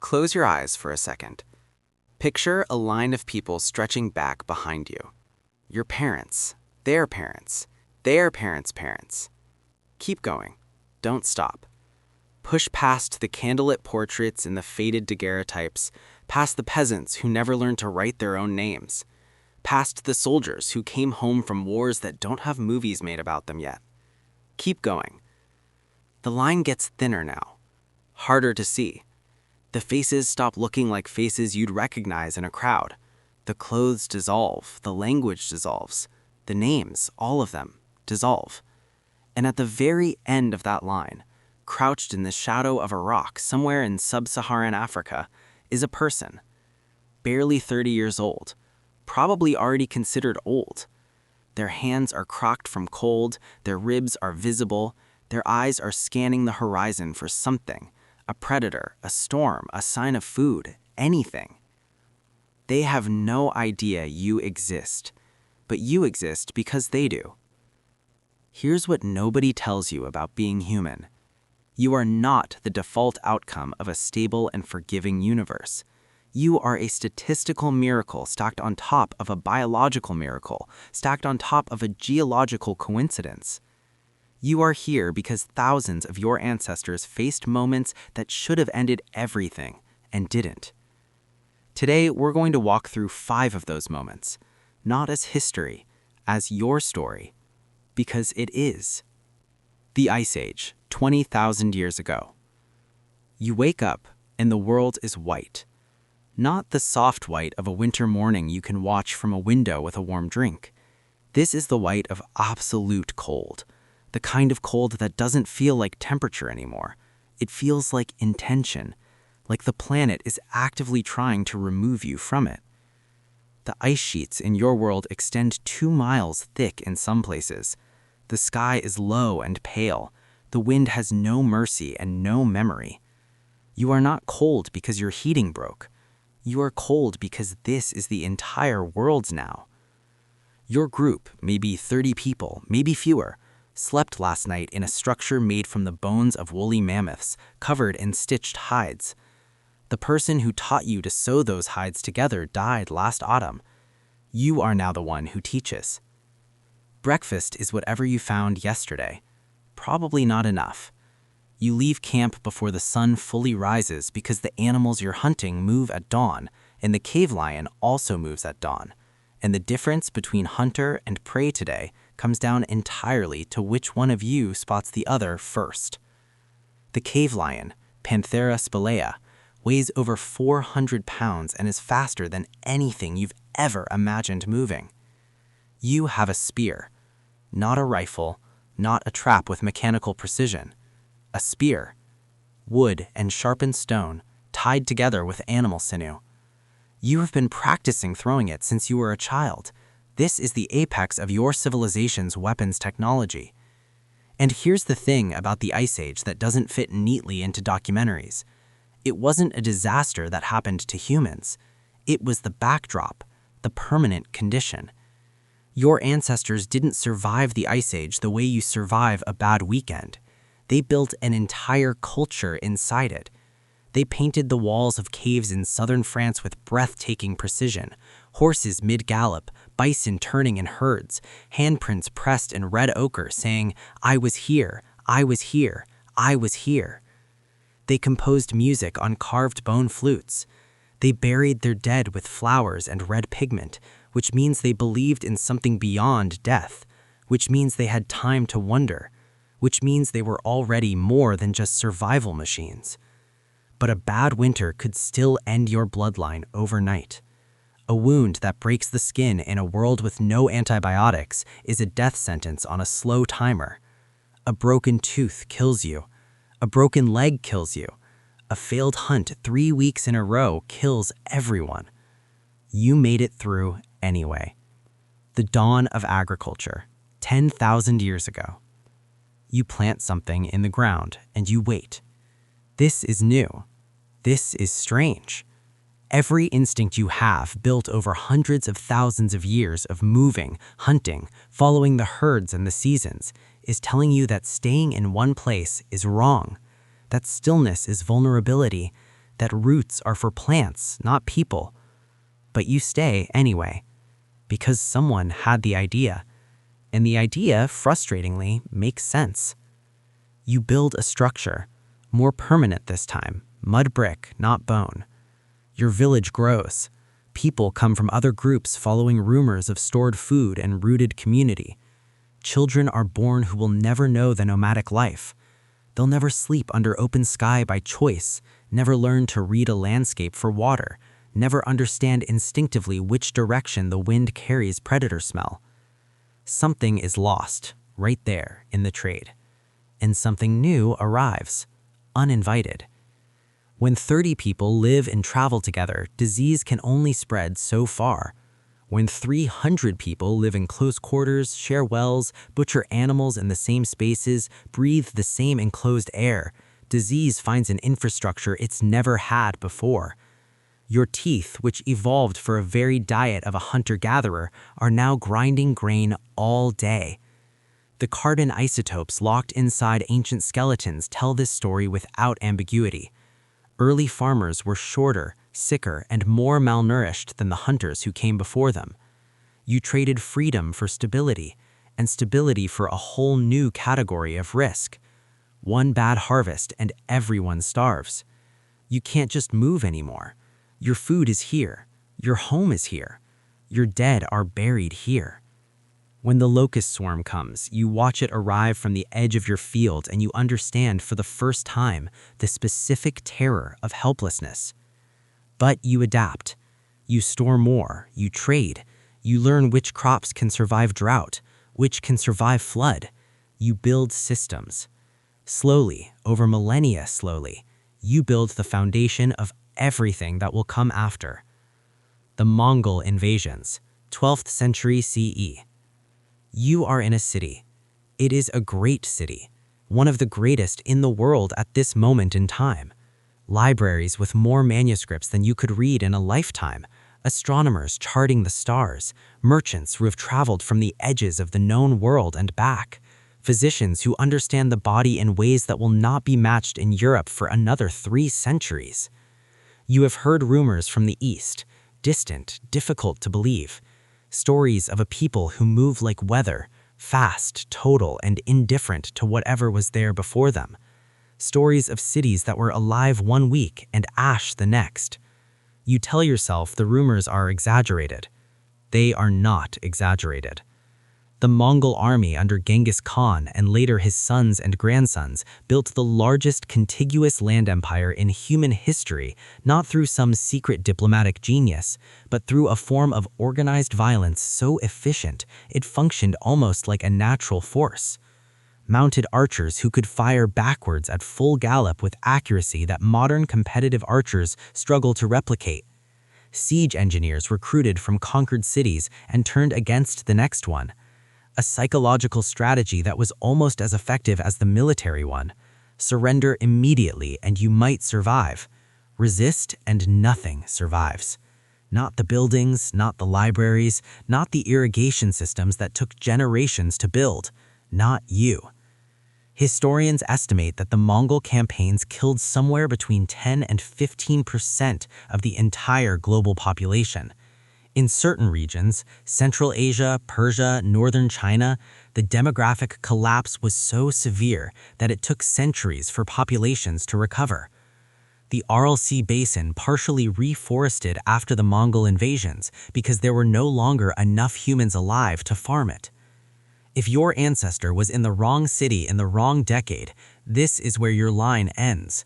Close your eyes for a second. Picture a line of people stretching back behind you. Your parents, their parents, their parents' parents. Keep going. Don't stop. Push past the candlelit portraits and the faded daguerreotypes, past the peasants who never learned to write their own names, past the soldiers who came home from wars that don't have movies made about them yet. Keep going. The line gets thinner now, harder to see. The faces stop looking like faces you'd recognize in a crowd. The clothes dissolve, the language dissolves, the names, all of them, dissolve. And at the very end of that line, crouched in the shadow of a rock somewhere in sub-Saharan Africa, is a person, barely 30 years old, probably already considered old. Their hands are crocked from cold, their ribs are visible, their eyes are scanning the horizon for something, a predator, a storm, a sign of food, anything. They have no idea you exist, but you exist because they do. Here's what nobody tells you about being human. You are not the default outcome of a stable and forgiving universe. You are a statistical miracle stacked on top of a biological miracle, stacked on top of a geological coincidence. You are here because thousands of your ancestors faced moments that should have ended everything and didn't. Today, we're going to walk through 5 of those moments, not as history, as your story, because it is. The Ice Age, 20,000 years ago. You wake up and the world is white. Not the soft white of a winter morning you can watch from a window with a warm drink. This is the white of absolute cold, the kind of cold that doesn't feel like temperature anymore. It feels like intention, like the planet is actively trying to remove you from it. The ice sheets in your world extend 2 miles thick in some places. The sky is low and pale. The wind has no mercy and no memory. You are not cold because your heating broke. You are cold because this is the entire world now. Your group, maybe 30 people, maybe fewer, slept last night in a structure made from the bones of woolly mammoths, covered in stitched hides. The person who taught you to sew those hides together died last autumn. You are now the one who teaches. Breakfast is whatever you found yesterday. Probably not enough. You leave camp before the sun fully rises because the animals you're hunting move at dawn, and the cave lion also moves at dawn. And the difference between hunter and prey today comes down entirely to which one of you spots the other first. The cave lion, Panthera spelaea, weighs over 400 pounds and is faster than anything you've ever imagined moving. You have a spear, not a rifle, not a trap with mechanical precision. A spear, wood and sharpened stone, tied together with animal sinew. You have been practicing throwing it since you were a child. This is the apex of your civilization's weapons technology. And here's the thing about the Ice Age that doesn't fit neatly into documentaries. It wasn't a disaster that happened to humans. It was the backdrop, the permanent condition. Your ancestors didn't survive the Ice Age the way you survive a bad weekend. They built an entire culture inside it. They painted the walls of caves in southern France with breathtaking precision, horses mid-gallop, bison turning in herds, handprints pressed in red ochre saying, "I was here, I was here, I was here." They composed music on carved bone flutes. They buried their dead with flowers and red pigment, which means they believed in something beyond death, which means they had time to wonder, which means they were already more than just survival machines. But a bad winter could still end your bloodline overnight. A wound that breaks the skin in a world with no antibiotics is a death sentence on a slow timer. A broken tooth kills you. A broken leg kills you. A failed hunt 3 weeks in a row kills everyone. You made it through anyway. The dawn of agriculture, 10,000 years ago. You plant something in the ground and you wait. This is new. This is strange. Every instinct you have, built over hundreds of thousands of years of moving, hunting, following the herds and the seasons, is telling you that staying in one place is wrong, that stillness is vulnerability, that roots are for plants, not people. But you stay anyway, because someone had the idea, and the idea, frustratingly, makes sense. You build a structure, more permanent this time, mud brick, not bone. Your village grows. People come from other groups following rumors of stored food and rooted community. Children are born who will never know the nomadic life. They'll never sleep under open sky by choice, never learn to read a landscape for water, never understand instinctively which direction the wind carries predator smell. Something is lost, right there, in the trade. And something new arrives, uninvited. When 30 people live and travel together, disease can only spread so far. When 300 people live in close quarters, share wells, butcher animals in the same spaces, breathe the same enclosed air, disease finds an infrastructure it's never had before. Your teeth, which evolved for a varied diet of a hunter-gatherer, are now grinding grain all day. The carbon isotopes locked inside ancient skeletons tell this story without ambiguity. Early farmers were shorter, sicker, and more malnourished than the hunters who came before them. You traded freedom for stability, and stability for a whole new category of risk. One bad harvest and everyone starves. You can't just move anymore. Your food is here. Your home is here. Your dead are buried here. When the locust swarm comes, you watch it arrive from the edge of your field and you understand for the first time the specific terror of helplessness. But you adapt. You store more, you trade, you learn which crops can survive drought, which can survive flood. You build systems. Slowly, over millennia slowly, you build the foundation of everything that will come after. The Mongol invasions, 12th century CE. You are in a city. It is a great city, one of the greatest in the world at this moment in time. Libraries with more manuscripts than you could read in a lifetime, astronomers charting the stars, merchants who have traveled from the edges of the known world and back, physicians who understand the body in ways that will not be matched in Europe for another 3 centuries. You have heard rumors from the East, distant, difficult to believe, stories of a people who move like weather, fast, total, and indifferent to whatever was there before them. Stories of cities that were alive one week and ash the next. You tell yourself the rumors are exaggerated. They are not exaggerated. The Mongol army under Genghis Khan and later his sons and grandsons built the largest contiguous land empire in human history, not through some secret diplomatic genius, but through a form of organized violence so efficient it functioned almost like a natural force. Mounted archers who could fire backwards at full gallop with accuracy that modern competitive archers struggle to replicate. Siege engineers recruited from conquered cities and turned against the next one. A psychological strategy that was almost as effective as the military one. Surrender immediately and you might survive. Resist and nothing survives. Not the buildings, not the libraries, not the irrigation systems that took generations to build. Not you. Historians estimate that the Mongol campaigns killed somewhere between 10 and 15% of the entire global population. In certain regions, Central Asia, Persia, Northern China, the demographic collapse was so severe that it took centuries for populations to recover. The Aral Sea Basin partially reforested after the Mongol invasions because there were no longer enough humans alive to farm it. If your ancestor was in the wrong city in the wrong decade, this is where your line ends.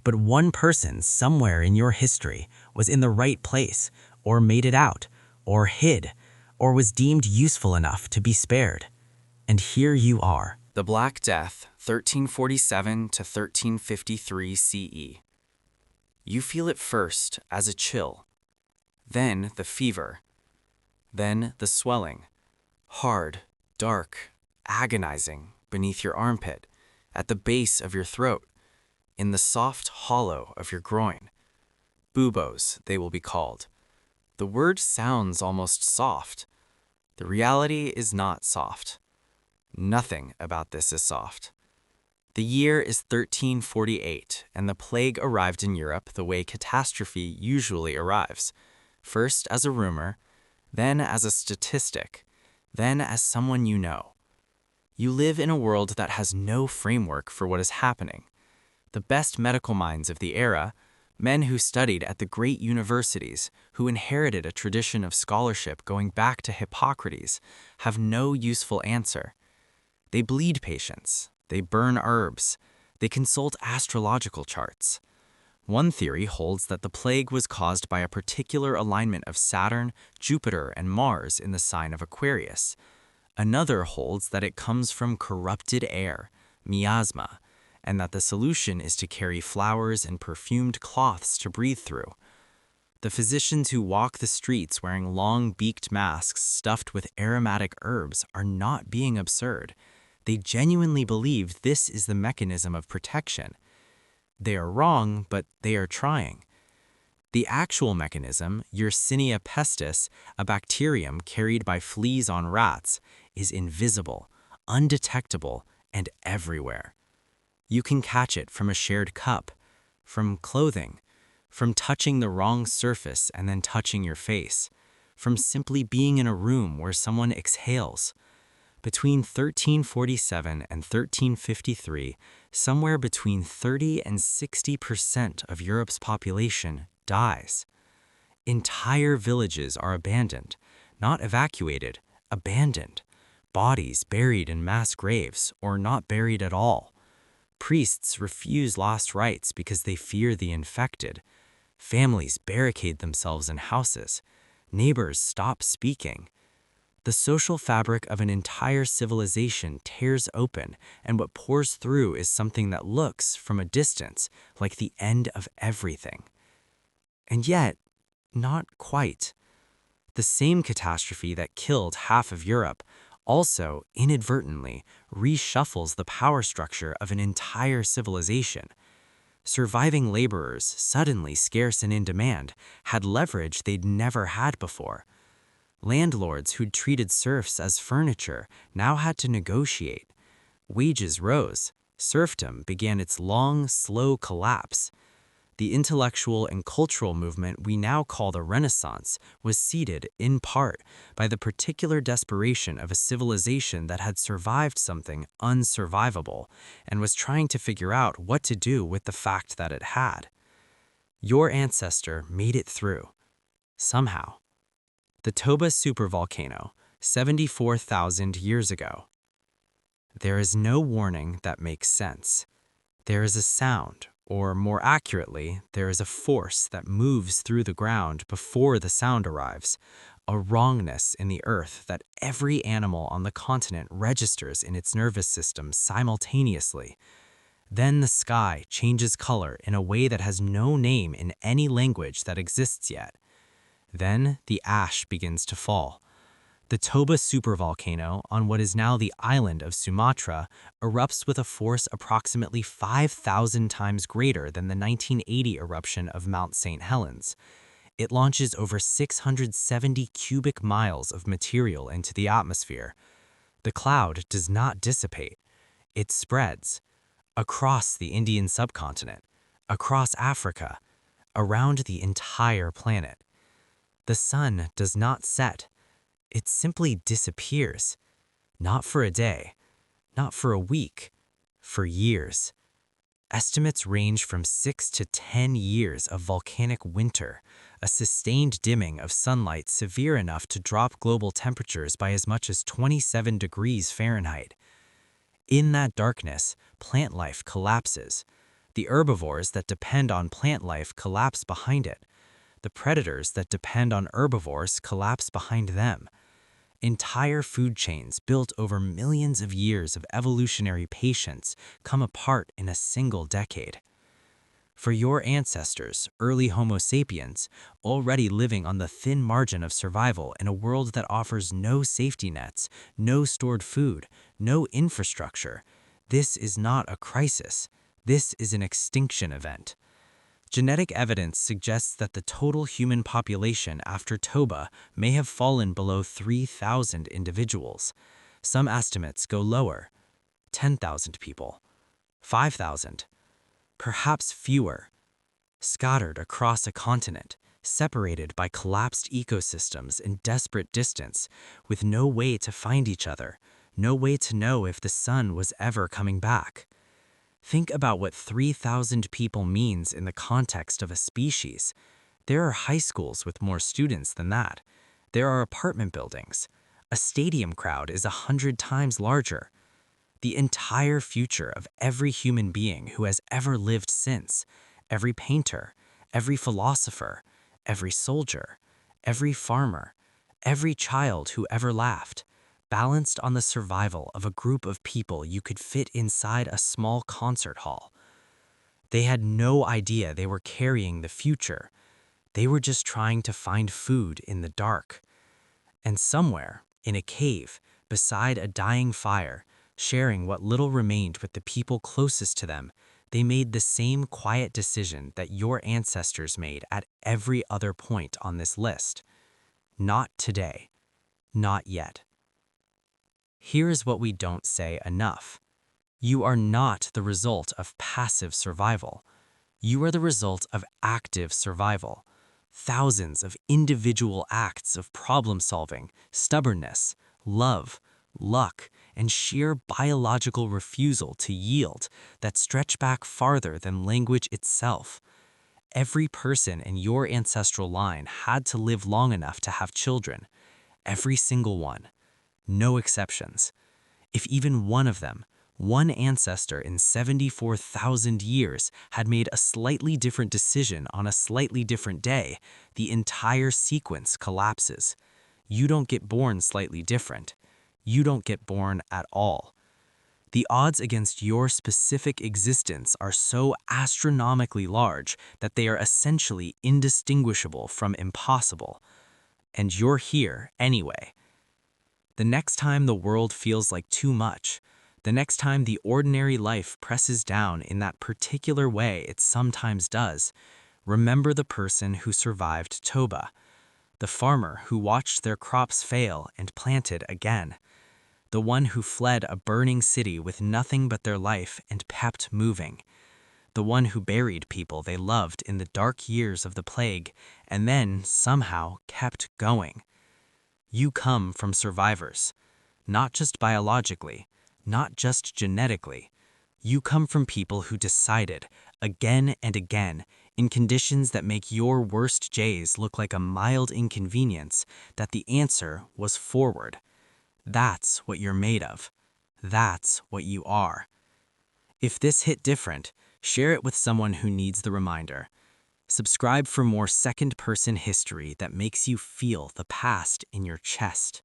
But one person somewhere in your history was in the right place, or made it out, or hid, or was deemed useful enough to be spared. And here you are. The Black Death, 1347 to 1353 CE. You feel it first as a chill, then the fever, then the swelling, hard, dark, agonizing beneath your armpit, at the base of your throat, in the soft hollow of your groin. Buboes, they will be called. The word sounds almost soft. The reality is not soft. Nothing about this is soft. The year is 1348, and the plague arrived in Europe the way catastrophe usually arrives. First as a rumor, then as a statistic, then as someone you know. You live in a world that has no framework for what is happening. The best medical minds of the era, men who studied at the great universities, who inherited a tradition of scholarship going back to Hippocrates, have no useful answer. They bleed patients, they burn herbs, they consult astrological charts. One theory holds that the plague was caused by a particular alignment of Saturn, Jupiter, and Mars in the sign of Aquarius. Another holds that it comes from corrupted air, miasma, and that the solution is to carry flowers and perfumed cloths to breathe through. The physicians who walk the streets wearing long beaked masks stuffed with aromatic herbs are not being absurd. They genuinely believe this is the mechanism of protection. They are wrong, but they are trying. The actual mechanism, Yersinia pestis, a bacterium carried by fleas on rats, is invisible, undetectable, and everywhere. You can catch it from a shared cup, from clothing, from touching the wrong surface and then touching your face, from simply being in a room where someone exhales. Between 1347 and 1353, somewhere between 30 and 60% of Europe's population dies. Entire villages are abandoned, not evacuated, abandoned. Bodies buried in mass graves or not buried at all. Priests refuse last rites because they fear the infected. Families barricade themselves in houses. Neighbors stop speaking. The social fabric of an entire civilization tears open, and what pours through is something that looks, from a distance, like the end of everything. And yet, not quite. The same catastrophe that killed half of Europe also, inadvertently, reshuffles the power structure of an entire civilization. Surviving laborers, suddenly scarce and in demand, had leverage they'd never had before. Landlords who'd treated serfs as furniture now had to negotiate. Wages rose. Serfdom began its long, slow collapse. The intellectual and cultural movement we now call the Renaissance was seeded, in part, by the particular desperation of a civilization that had survived something unsurvivable and was trying to figure out what to do with the fact that it had. Your ancestor made it through. Somehow. The Toba supervolcano, 74,000 years ago. There is no warning that makes sense. There is a sound, or more accurately, there is a force that moves through the ground before the sound arrives, a wrongness in the earth that every animal on the continent registers in its nervous system simultaneously. Then the sky changes color in a way that has no name in any language that exists yet. Then the ash begins to fall. The Toba supervolcano on what is now the island of Sumatra erupts with a force approximately 5,000 times greater than the 1980 eruption of Mount St. Helens. It launches over 670 cubic miles of material into the atmosphere. The cloud does not dissipate. It spreads across the Indian subcontinent, across Africa, around the entire planet. The sun does not set. It simply disappears. Not for a day, not for a week, for years. Estimates range from 6 to 10 years of volcanic winter, a sustained dimming of sunlight severe enough to drop global temperatures by as much as 27 degrees Fahrenheit. In that darkness, plant life collapses. The herbivores that depend on plant life collapse behind it. The predators that depend on herbivores collapse behind them. Entire food chains built over millions of years of evolutionary patience come apart in a single decade. For your ancestors, early Homo sapiens, already living on the thin margin of survival in a world that offers no safety nets, no stored food, no infrastructure, this is not a crisis. This is an extinction event. Genetic evidence suggests that the total human population after Toba may have fallen below 3,000 individuals. Some estimates go lower, 10,000 people. 5,000, perhaps fewer, scattered across a continent, separated by collapsed ecosystems in desperate distance, with no way to find each other, no way to know if the sun was ever coming back. Think about what 3,000 people means in the context of a species. There are high schools with more students than that. There are apartment buildings. A stadium crowd is 100 times larger. The entire future of every human being who has ever lived since, every painter, every philosopher, every soldier, every farmer, every child who ever laughed, balanced on the survival of a group of people you could fit inside a small concert hall. They had no idea they were carrying the future. They were just trying to find food in the dark. And somewhere, in a cave, beside a dying fire, sharing what little remained with the people closest to them, they made the same quiet decision that your ancestors made at every other point on this list. Not today. Not yet. Here is what we don't say enough. You are not the result of passive survival. You are the result of active survival. Thousands of individual acts of problem solving, stubbornness, love, luck, and sheer biological refusal to yield that stretch back farther than language itself. Every person in your ancestral line had to live long enough to have children. Every single one. No exceptions. If even one of them, one ancestor in 74,000 years, had made a slightly different decision on a slightly different day, the entire sequence collapses. You don't get born slightly different. You don't get born at all. The odds against your specific existence are so astronomically large that they are essentially indistinguishable from impossible. And you're here anyway. The next time the world feels like too much, the next time the ordinary life presses down in that particular way it sometimes does, remember the person who survived Toba, the farmer who watched their crops fail and planted again, the one who fled a burning city with nothing but their life and kept moving, the one who buried people they loved in the dark years of the plague and then somehow kept going. You come from survivors, not just biologically, not just genetically. You come from people who decided, again and again, in conditions that make your worst days look like a mild inconvenience, that the answer was forward. That's what you're made of. That's what you are. If this hit different, share it with someone who needs the reminder. Subscribe for more second-person history that makes you feel the past in your chest.